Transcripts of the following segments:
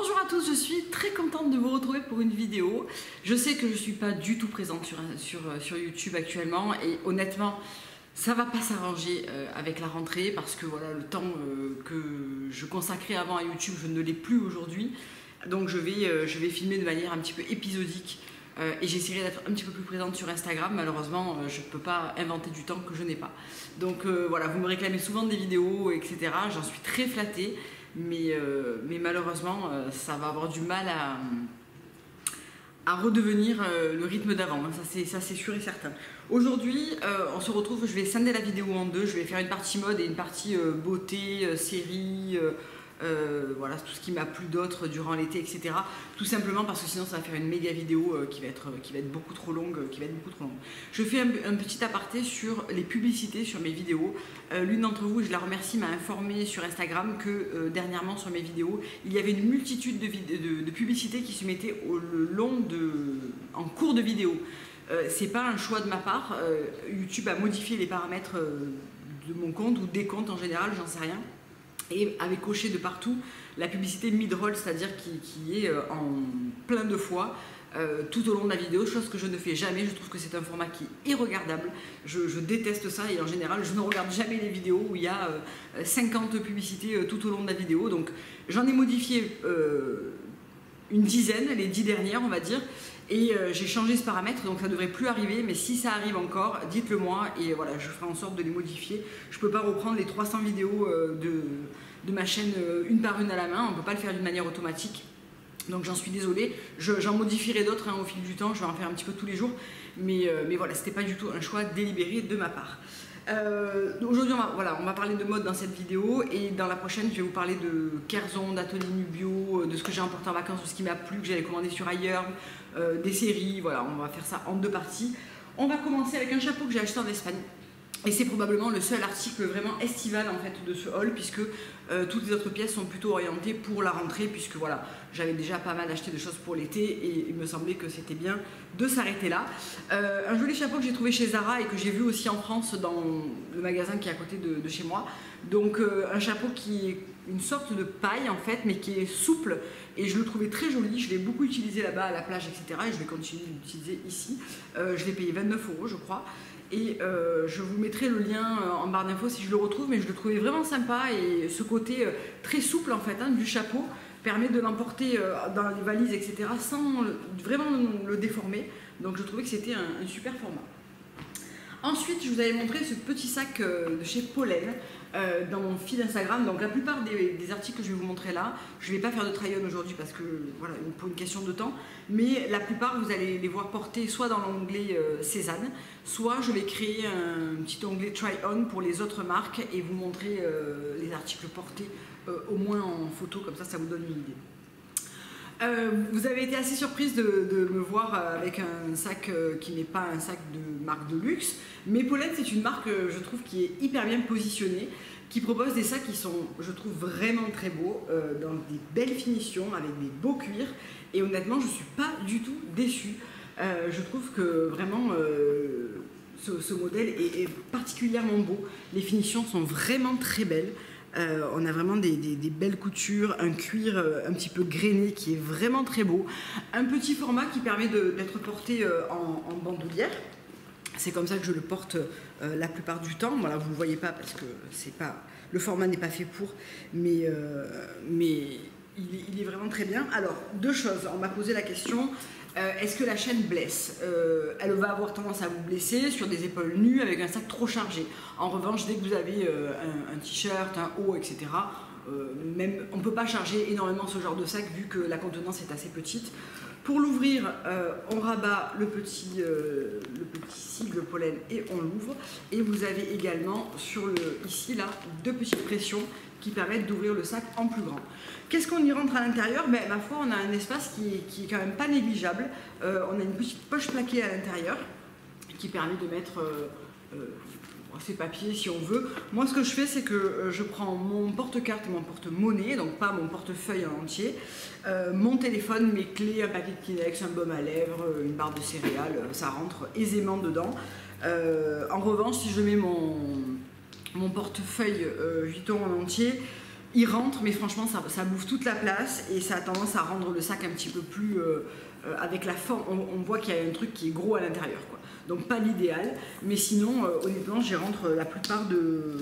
Bonjour à tous, je suis très contente de vous retrouver pour une vidéo. Je sais que je ne suis pas du tout présente sur YouTube actuellement et honnêtement, ça va pas s'arranger avec la rentrée parce que voilà, le temps que je consacrais avant à YouTube, je ne l'ai plus aujourd'hui. Donc je vais filmer de manière un petit peu épisodique et j'essaierai d'être un petit peu plus présente sur Instagram. Malheureusement, je ne peux pas inventer du temps que je n'ai pas. Donc voilà, vous me réclamez souvent des vidéos, etc. J'en suis très flattée. Mais malheureusement, ça va avoir du mal à redevenir le rythme d'avant, ça c'est sûr et certain. Aujourd'hui, on se retrouve, je vais scinder la vidéo en deux, je vais faire une partie mode et une partie beauté, série, voilà, tout ce qui m'a plu d'autre durant l'été, etc. Tout simplement parce que sinon ça va faire une méga vidéo qui va être beaucoup trop longue, Je fais un petit aparté sur les publicités sur mes vidéos. L'une d'entre vous, je la remercie, m'a informé sur Instagram que dernièrement sur mes vidéos, il y avait une multitude de publicités qui se mettaient en cours de vidéo. C'est pas un choix de ma part. YouTube a modifié les paramètres de mon compte ou des comptes en général, j'en sais rien. Et avait coché de partout la publicité mid-roll, c'est-à-dire qui est en plein de fois tout au long de la vidéo, chose que je ne fais jamais. Je trouve que c'est un format qui est irregardable. Je déteste ça et en général, je ne regarde jamais les vidéos où il y a 50 publicités tout au long de la vidéo. Donc j'en ai modifié une dizaine, les 10 dernières on va dire. Et j'ai changé ce paramètre, donc ça ne devrait plus arriver, mais si ça arrive encore, dites-le moi et voilà, je ferai en sorte de les modifier. Je ne peux pas reprendre les 300 vidéos de ma chaîne une par une à la main, on ne peut pas le faire d'une manière automatique. Donc j'en suis désolée, j'en modifierai d'autres au fil du temps, je vais en faire un petit peu tous les jours, mais voilà, c'était pas du tout un choix délibéré de ma part. Aujourd'hui on va parler de mode dans cette vidéo et dans la prochaine je vais vous parler de Kerzon, d'Atelier Nubio, de ce que j'ai emporté en vacances, de ce qui m'a plu, que j'avais commandé sur ailleurs, des séries, voilà, on va faire ça en deux parties. On va commencer avec un chapeau que j'ai acheté en Espagne. Et c'est probablement le seul article vraiment estival en fait de ce haul puisque toutes les autres pièces sont plutôt orientées pour la rentrée puisque voilà, j'avais déjà pas mal acheté de choses pour l'été et il me semblait que c'était bien de s'arrêter là. Un joli chapeau que j'ai trouvé chez Zara et que j'ai vu aussi en France dans le magasin qui est à côté de chez moi. Donc un chapeau qui est une sorte de paille en fait mais qui est souple et je le trouvais très joli. Je l'ai beaucoup utilisé là-bas à la plage, etc. et je vais continuer de l'utiliser ici. Je l'ai payé 29 € je crois. Et je vous mettrai le lien en barre d'infos si je le retrouve, mais je le trouvais vraiment sympa et ce côté très souple en fait du chapeau permet de l'emporter dans les valises, etc. sans vraiment le déformer. Donc je trouvais que c'était un super format. Ensuite, je vous avais montré ce petit sac de chez Pollen dans mon feed Instagram. Donc la plupart des articles que je vais vous montrer là, je ne vais pas faire de try-on aujourd'hui parce que voilà, pour une question de temps, mais la plupart vous allez les voir porter soit dans l'onglet Cézanne, soit je vais créer un petit onglet try-on pour les autres marques et vous montrer les articles portés au moins en photo, comme ça vous donne une idée. Vous avez été assez surprise de me voir avec un sac qui n'est pas un sac de marque de luxe, mais Pollen c'est une marque je trouve qui est hyper bien positionnée, qui propose des sacs qui sont je trouve vraiment très beaux, dans des belles finitions, avec des beaux cuirs et honnêtement je ne suis pas du tout déçue. Je trouve que vraiment ce modèle est particulièrement beau, les finitions sont vraiment très belles. On a vraiment des belles coutures, un cuir un petit peu grainé qui est vraiment très beau, un petit format qui permet d'être porté en bandoulière. C'est comme ça que je le porte la plupart du temps. Voilà, vous ne le voyez pas parce que le format n'est pas fait pour, mais il est vraiment très bien. Alors, deux choses, on m'a posé la question. Est-ce que la chaîne blesse? Elle va avoir tendance à vous blesser sur des épaules nues avec un sac trop chargé. En revanche, dès que vous avez un t-shirt, un haut, etc., on ne peut pas charger énormément ce genre de sac vu que la contenance est assez petite. Pour l'ouvrir, on rabat le petit sigle Pollen et on l'ouvre. Et vous avez également ici là deux petites pressions qui permettent d'ouvrir le sac en plus grand. Qu'est-ce qu'on y rentre à l'intérieur? Ma foi, on a un espace qui est quand même pas négligeable. On a une petite poche plaquée à l'intérieur qui permet de mettre ses papiers si on veut. Moi, ce que je fais, c'est que je prends mon porte-carte et mon porte-monnaie, donc pas mon portefeuille en entier, mon téléphone, mes clés, un paquet de Kleenex, un baume à lèvres, une barre de céréales, ça rentre aisément dedans. En revanche, si je mets mon portefeuille Vuitton en entier, il rentre, mais franchement, ça bouffe toute la place et ça a tendance à rendre le sac un petit peu plus... avec la forme, on voit qu'il y a un truc qui est gros à l'intérieur, quoi. Donc pas l'idéal, mais sinon, honnêtement, j'y rentre la plupart de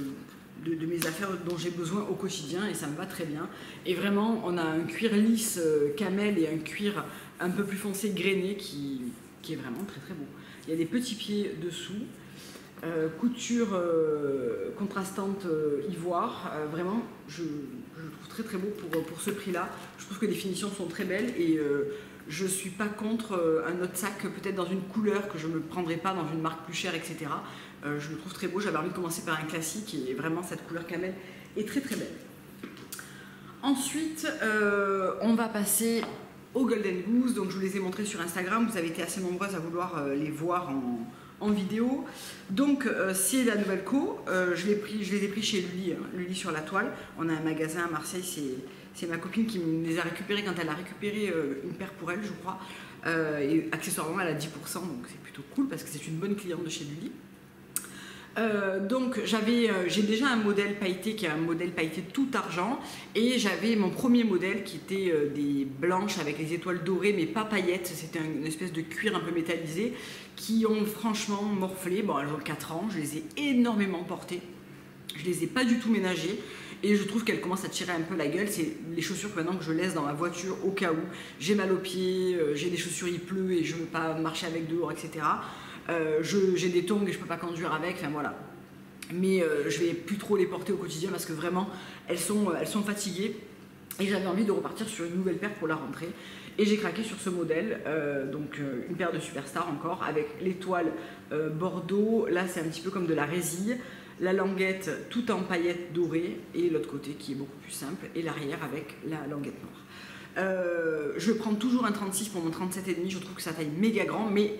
mes affaires dont j'ai besoin au quotidien et ça me va très bien. Et vraiment, on a un cuir lisse camel et un cuir un peu plus foncé grainé qui est vraiment très très beau. Il y a des petits pieds dessous, couture contrastante ivoire, vraiment je le trouve très très beau pour ce prix là. Je trouve que les finitions sont très belles et je ne suis pas contre un autre sac peut-être dans une couleur que je ne me prendrai pas dans une marque plus chère, etc. Je le trouve très beau, j'avais envie de commencer par un classique et vraiment cette couleur camel est très très belle. Ensuite on va passer aux Golden Goose, donc je vous les ai montrés sur Instagram, vous avez été assez nombreuses à vouloir les voir en vidéo. Donc c'est la nouvelle co, je les ai pris chez Lully, Lully sur la toile. On a un magasin à Marseille, c'est ma copine qui me les a récupérés quand elle a récupéré une paire pour elle, je crois. Et accessoirement elle a 10%, donc c'est plutôt cool parce que c'est une bonne cliente de chez Lully. Donc j'ai déjà un modèle pailleté qui est un modèle pailleté tout argent et j'avais mon premier modèle qui était des blanches avec les étoiles dorées mais pas paillettes, c'était une espèce de cuir un peu métallisé qui ont franchement morflé. Bon, elles ont 4 ans, je les ai énormément portées, je les ai pas du tout ménagées et je trouve qu'elles commencent à tirer un peu la gueule. C'est les chaussures maintenant que je laisse dans ma voiture au cas où j'ai mal aux pieds, j'ai des chaussures, il pleut et je veux pas marcher avec dehors, etc. J'ai des tongs et je peux pas conduire avec, enfin voilà. Mais je vais plus trop les porter au quotidien parce que vraiment elles sont fatiguées et j'avais envie de repartir sur une nouvelle paire pour la rentrée et j'ai craqué sur ce modèle, donc une paire de Superstar encore avec l'étoile bordeaux. Là c'est un petit peu comme de la résille, la languette tout en paillettes dorées et l'autre côté qui est beaucoup plus simple et l'arrière avec la languette noire. Je prends toujours un 36 pour mon 37,5, je trouve que ça taille méga grand, mais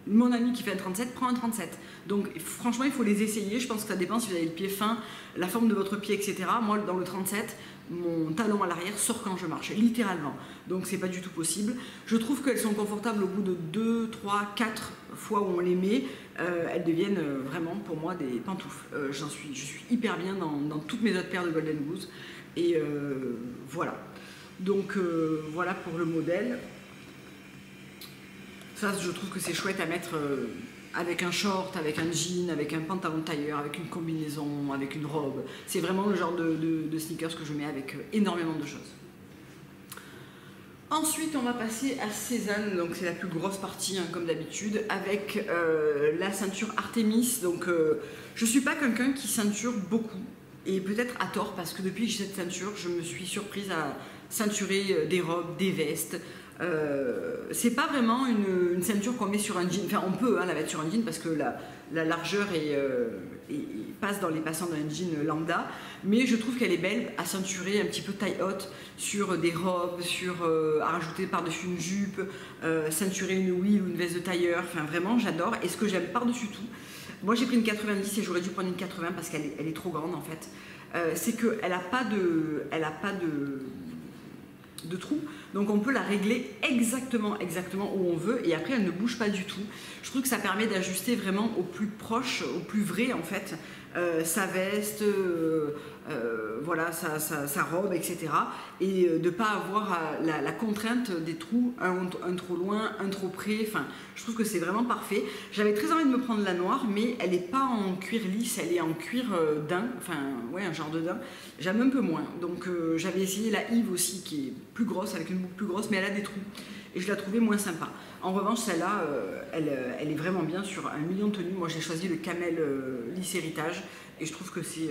mon ami qui fait un 37 prend un 37. Donc franchement il faut les essayer, je pense que ça dépend si vous avez le pied fin, la forme de votre pied, etc. Moi dans le 37, mon talon à l'arrière sort quand je marche, littéralement. Donc c'est pas du tout possible. Je trouve qu'elles sont confortables au bout de 2, 3, 4 fois où on les met. Elles deviennent vraiment pour moi des pantoufles. Je suis hyper bien dans toutes mes autres paires de Golden Goose. Et voilà. Donc voilà pour le modèle. Ça, je trouve que c'est chouette à mettre avec un short, avec un jean, avec un pantalon tailleur, avec une combinaison, avec une robe. C'est vraiment le genre de sneakers que je mets avec énormément de choses. Ensuite, on va passer à Cézanne, donc c'est la plus grosse partie, hein, comme d'habitude, avec la ceinture Artemis. Donc, je ne suis pas quelqu'un qui ceinture beaucoup, et peut-être à tort, parce que depuis que j'ai cette ceinture, je me suis surprise à ceinturer des robes, des vestes. C'est pas vraiment une ceinture qu'on met sur un jean, enfin on peut la mettre sur un jean parce que la largeur passe dans les passants d'un jean lambda, mais je trouve qu'elle est belle à ceinturer un petit peu taille haute sur des robes, à rajouter par-dessus une jupe, ceinturer une wheel ou une veste de tailleur, enfin vraiment j'adore. Et ce que j'aime par-dessus tout, moi j'ai pris une 90 et j'aurais dû prendre une 80 parce qu'elle est trop grande en fait, c'est qu'elle n'a pas de trou, donc on peut la régler exactement où on veut et après elle ne bouge pas du tout. Je trouve que ça permet d'ajuster vraiment au plus proche, au plus vrai en fait, sa veste, voilà, sa robe, etc. Et de ne pas avoir la contrainte des trous, un trop loin, un trop près, enfin je trouve que c'est vraiment parfait. J'avais très envie de me prendre la noire, mais elle n'est pas en cuir lisse, elle est en cuir daim, enfin ouais, un genre de daim. J'aime un peu moins, donc j'avais essayé la Yves aussi qui est plus grosse, avec une boucle plus grosse, mais elle a des trous et je la trouvais moins sympa. En revanche celle-là, elle est vraiment bien sur un million de tenues. Moi j'ai choisi le camel lisse héritage et je trouve que c'est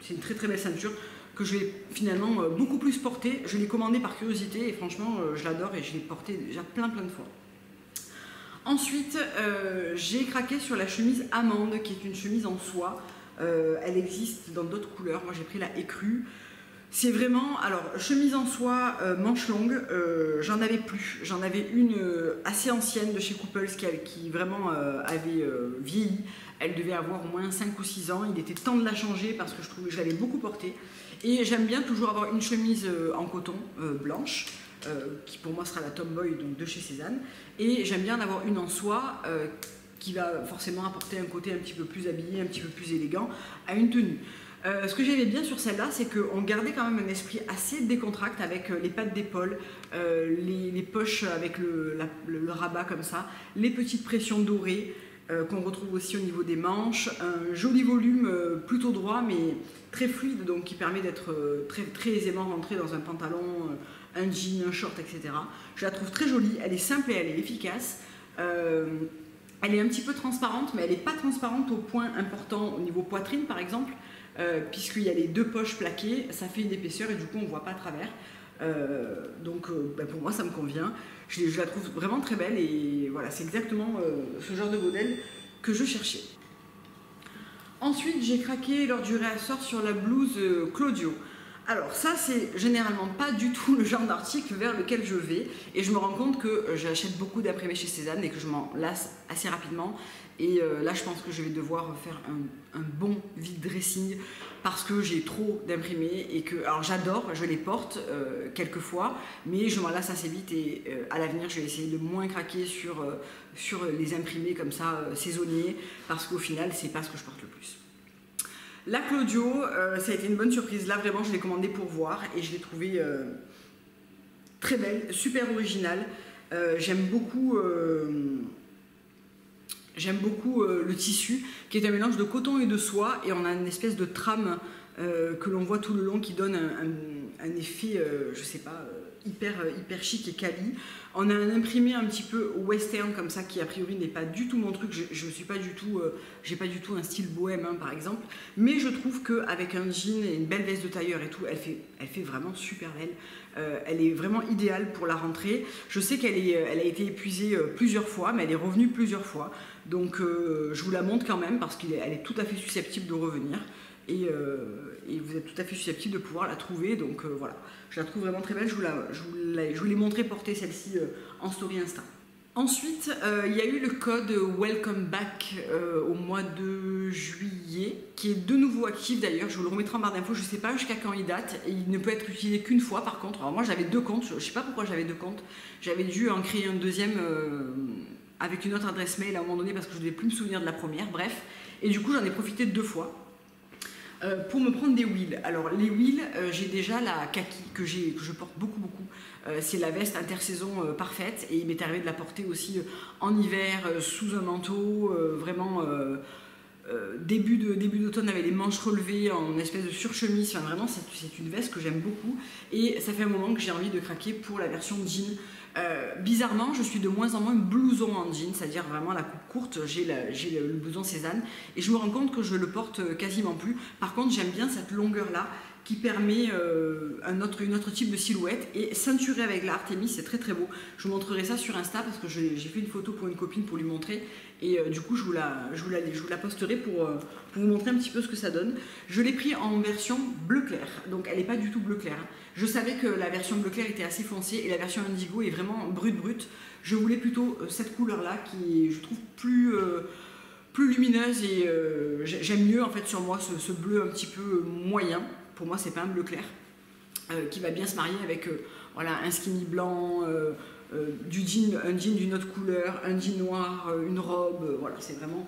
une très très belle ceinture que je vais finalement beaucoup plus porter. Je l'ai commandée par curiosité et franchement je l'adore et je l'ai portée déjà plein de fois. Ensuite j'ai craqué sur la chemise amande qui est une chemise en soie. Elle existe dans d'autres couleurs, moi j'ai pris la écrue. C'est vraiment, alors chemise en soie, manche longue, j'en avais plus. J'en avais une assez ancienne de chez Couples qui vraiment avait vieilli. Elle devait avoir au moins 5 ou 6 ans. Il était temps de la changer parce que je l'avais beaucoup portée. Et j'aime bien toujours avoir une chemise en coton blanche, qui pour moi sera la Tomboy donc de chez Cézanne. Et j'aime bien en avoir une en soie qui va forcément apporter un côté un petit peu plus habillé, un petit peu plus élégant à une tenue. Ce que j'aimais bien sur celle-là, c'est qu'on gardait quand même un esprit assez décontracté avec les pattes d'épaule, les poches avec le rabat comme ça, les petites pressions dorées qu'on retrouve aussi au niveau des manches, un joli volume plutôt droit mais très fluide, donc qui permet d'être très aisément rentré dans un pantalon, un jean, un short, etc. Je la trouve très jolie, elle est simple et elle est efficace. Elle est un petit peu transparente, mais elle n'est pas transparente au point important au niveau poitrine par exemple, puisqu'il y a les deux poches plaquées, ça fait une épaisseur et du coup on ne voit pas à travers. Pour moi ça me convient. Je la trouve vraiment très belle et voilà, c'est exactement ce genre de modèle que je cherchais. Ensuite j'ai craqué lors du réassort sur la blouse Claudio. Alors ça c'est généralement pas du tout le genre d'article vers lequel je vais et je me rends compte que j'achète beaucoup d'imprimés chez Cézanne et que je m'en lasse assez rapidement et là je pense que je vais devoir faire un bon vide dressing parce que j'ai trop d'imprimés et que, alors j'adore, je les porte quelquefois mais je m'en lasse assez vite et à l'avenir je vais essayer de moins craquer sur les imprimés comme ça saisonniers parce qu'au final c'est pas ce que je porte le plus. La Claudio, ça a été une bonne surprise. Là, vraiment, je l'ai commandée pour voir et je l'ai trouvée très belle, super originale. J'aime beaucoup le tissu, qui est un mélange de coton et de soie. Et on a une espèce de trame que l'on voit tout le long qui donne un effet, je sais pas, hyper chic et quali. On a un imprimé un petit peu western comme ça qui a priori n'est pas du tout mon truc. Je suis pas du tout, j'ai pas du tout un style bohème hein, par exemple. Mais je trouve qu'avec un jean et une belle veste de tailleur et tout, elle fait vraiment super belle. Elle est vraiment idéale pour la rentrée. Je sais elle a été épuisée plusieurs fois, mais elle est revenue plusieurs fois. Donc je vous la montre quand même parce qu'elle est tout à fait susceptible de revenir. Et vous êtes tout à fait susceptible de pouvoir la trouver, donc voilà, je la trouve vraiment très belle, je vous l'ai montré porter celle-ci en story Insta. Ensuite, il y a eu le code Welcome Back au mois de juillet, qui est de nouveau actif d'ailleurs, je vous le remettrai en barre d'infos, je ne sais pas jusqu'à quand il date, et il ne peut être utilisé qu'une fois par contre. Alors moi j'avais 2 comptes, je ne sais pas pourquoi j'avais 2 comptes, j'avais dû en créer un deuxième avec une autre adresse mail à un moment donné parce que je ne devais plus me souvenir de la première, bref, et du coup j'en ai profité 2 fois. Pour me prendre des wheels. Alors les wheels, j'ai déjà la kaki que je porte beaucoup. C'est la veste intersaison parfaite et il m'est arrivé de la porter aussi en hiver sous un manteau, vraiment début d'automne avec les manches relevées en espèce de surchemise. Enfin vraiment c'est une veste que j'aime beaucoup et ça fait un moment que j'ai envie de craquer pour la version jean. Bizarrement, je suis de moins en moins blouson en jean, c'est-à-dire vraiment la coupe courte, j'ai le blouson Cézanne et je me rends compte que je le porte quasiment plus. Par contre, j'aime bien cette longueur-là qui permet une autre type de silhouette et ceinturé avec la Artemis, c'est très beau. Je vous montrerai ça sur Insta parce que j'ai fait une photo pour une copine pour lui montrer et du coup je vous la posterai pour vous montrer un petit peu ce que ça donne. Je l'ai pris en version bleu clair, donc elle n'est pas du tout bleu clair. Je savais que la version bleu clair était assez foncée et la version indigo est vraiment brute. Je voulais plutôt cette couleur-là qui est, je trouve, plus lumineuse et j'aime mieux en fait sur moi ce bleu un petit peu moyen. Pour moi, c'est pas un bleu clair qui va bien se marier avec voilà, un skinny blanc, un jean d'une autre couleur, un jean noir, une robe. Voilà, c'est vraiment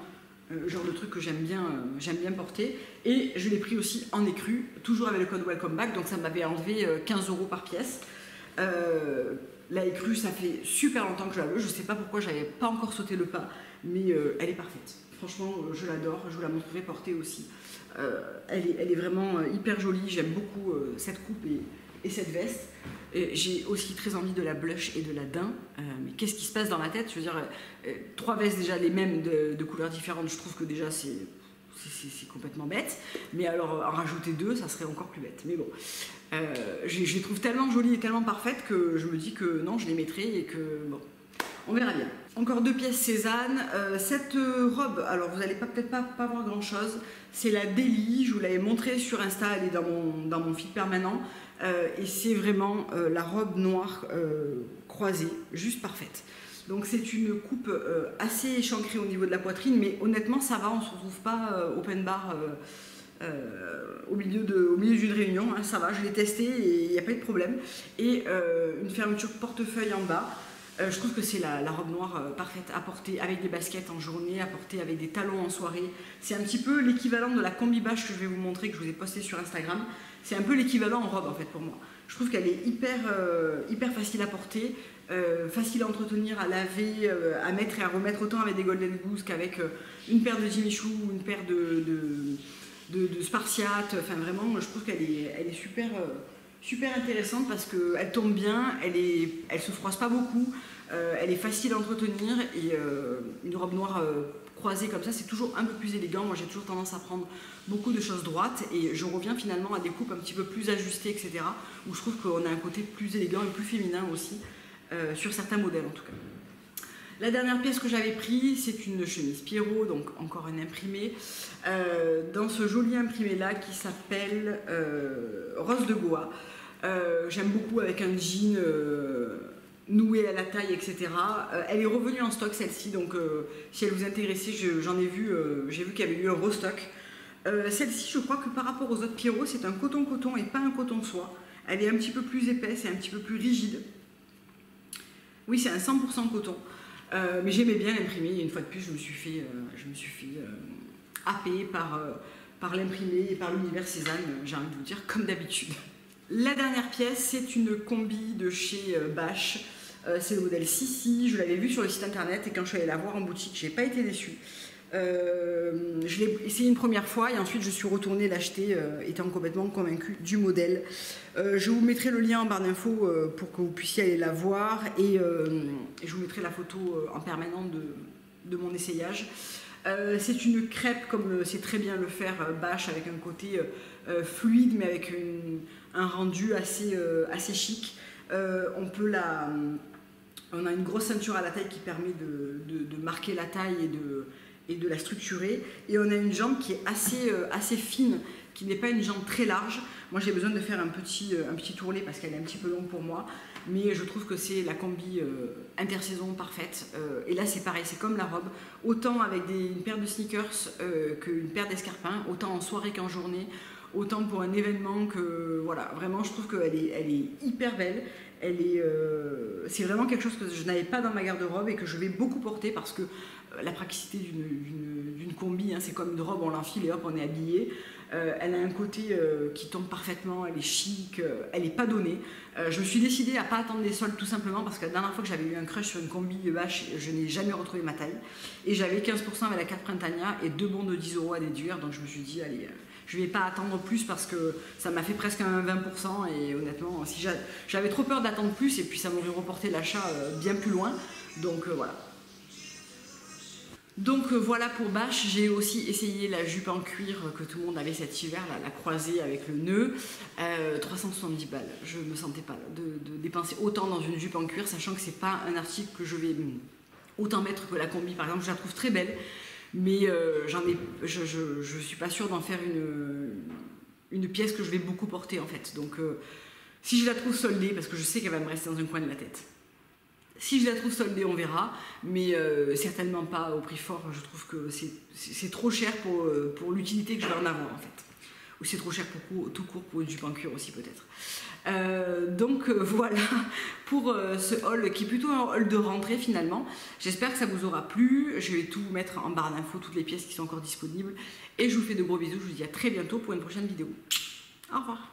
le genre de truc que j'aime bien porter. Et je l'ai pris aussi en écru, toujours avec le code Welcome Back, donc ça m'avait enlevé 15 € par pièce. La écrue, ça fait super longtemps que je la veux. Je sais pas pourquoi j'avais pas encore sauté le pas, mais elle est parfaite. Franchement, je l'adore. Je vous la montrerai porter aussi. Elle est vraiment hyper jolie. J'aime beaucoup cette coupe et cette veste. J'ai aussi très envie de la blush et de la daim. Mais qu'est-ce qui se passe dans ma tête? Je veux dire, 3 vestes déjà les mêmes de couleurs différentes. Je trouve que déjà c'est complètement bête. Mais alors en rajouter 2, ça serait encore plus bête. Mais bon, je les trouve tellement jolies et tellement parfaites que je me dis que non, je les mettrai et que bon, on verra bien. Encore 2 pièces Cézanne. Cette robe, alors vous n'allez peut-être pas voir grand chose, c'est la Daily, je vous l'avais montré sur Insta, elle est dans mon feed permanent, et c'est vraiment la robe noire croisée, juste parfaite. Donc c'est une coupe assez échancrée au niveau de la poitrine, mais honnêtement ça va, on ne se retrouve pas open bar au milieu d'une réunion, hein, ça va, je l'ai testé et il n'y a pas eu de problème. Et une fermeture portefeuille en bas. Je trouve que c'est la robe noire parfaite à porter avec des baskets en journée, à porter avec des talons en soirée. C'est un petit peu l'équivalent de la combi bâche que je vais vous montrer, que je vous ai posté sur Instagram. C'est un peu l'équivalent en robe en fait pour moi. Je trouve qu'elle est hyper facile à porter, facile à entretenir, à laver, à mettre et à remettre autant avec des Golden Goose qu'avec une paire de Jimmy Choo ou une paire de Spartiate. Enfin vraiment, je trouve qu'elle est super intéressante parce qu'elle tombe bien, elle se froisse pas beaucoup, elle est facile à entretenir et une robe noire croisée comme ça, c'est toujours un peu plus élégant. Moi j'ai toujours tendance à prendre beaucoup de choses droites et je reviens finalement à des coupes un petit peu plus ajustées, etc. où je trouve qu'on a un côté plus élégant et plus féminin aussi, sur certains modèles en tout cas. La dernière pièce que j'avais prise, c'est une chemise Pierrot, donc encore un imprimé, dans ce joli imprimé là qui s'appelle Rose de Goa. J'aime beaucoup avec un jean noué à la taille, etc. Elle est revenue en stock celle-ci, donc si elle vous intéressait, j'ai vu qu'il y avait eu un restock. Celle-ci, je crois que par rapport aux autres Pierrot, c'est un coton-coton et pas un coton-soie. Elle est un petit peu plus épaisse et un petit peu plus rigide. Oui, c'est un 100% coton. Mais j'aimais bien l'imprimer, et une fois de plus, je me suis fait happer par l'imprimé et par l'univers Cézanne, j'ai envie de vous dire, comme d'habitude. La dernière pièce, c'est une combi de chez Bash. C'est le modèle Sissi. Je l'avais vu sur le site internet et quand je suis allée la voir en boutique, j'ai pas été déçue. Je l'ai essayé une première fois et ensuite je suis retournée l'acheter étant complètement convaincue du modèle. Je vous mettrai le lien en barre d'infos pour que vous puissiez aller la voir et je vous mettrai la photo en permanent de mon essayage. C'est une crêpe comme c'est très bien le faire Bash, avec un côté fluide mais avec un rendu assez chic. On a une grosse ceinture à la taille qui permet de marquer la taille et de la structurer, et on a une jambe qui est assez fine, qui n'est pas une jambe très large. Moi j'ai besoin de faire un petit tourlet parce qu'elle est un petit peu longue pour moi, mais je trouve que c'est la combi intersaison parfaite. Et là c'est pareil, c'est comme la robe, autant avec une paire de sneakers qu'une paire d'escarpins, autant en soirée qu'en journée, autant pour un événement que voilà, vraiment je trouve qu'elle est hyper belle. C'est vraiment quelque chose que je n'avais pas dans ma garde-robe et que je vais beaucoup porter parce que la praticité d'une combi, hein, c'est comme une robe, on l'enfile et hop, on est habillé. Elle a un côté qui tombe parfaitement, elle est chic, elle n'est pas donnée. Je me suis décidée à ne pas attendre les soldes tout simplement parce que la dernière fois que j'avais eu un crush sur une combi de Bash, je n'ai jamais retrouvé ma taille. Et j'avais 15% avec la carte Printania et 2 bons de 10 € à déduire, donc je me suis dit, allez, je ne vais pas attendre plus parce que ça m'a fait presque un 20% et honnêtement, si j'avais trop peur d'attendre plus et puis ça m'aurait reporté l'achat bien plus loin. Donc voilà. Donc voilà pour Bash. J'ai aussi essayé la jupe en cuir que tout le monde avait cet hiver, la croisée avec le nœud, 370 balles. Je ne me sentais pas de dépenser autant dans une jupe en cuir, sachant que c'est pas un article que je vais autant mettre que la combi par exemple. Je la trouve très belle, mais je suis pas sûre d'en faire une pièce que je vais beaucoup porter en fait. Donc si je la trouve soldée, parce que je sais qu'elle va me rester dans un coin de la tête. Si je la trouve soldée, on verra, mais certainement pas au prix fort. Je trouve que c'est trop cher pour l'utilité que je vais en avoir en fait. Ou c'est trop cher tout court pour une jupe en cuir aussi peut-être. Donc voilà pour ce haul qui est plutôt un haul de rentrée finalement. J'espère que ça vous aura plu. Je vais tout mettre en barre d'infos, toutes les pièces qui sont encore disponibles. Et je vous fais de gros bisous. Je vous dis à très bientôt pour une prochaine vidéo. Au revoir.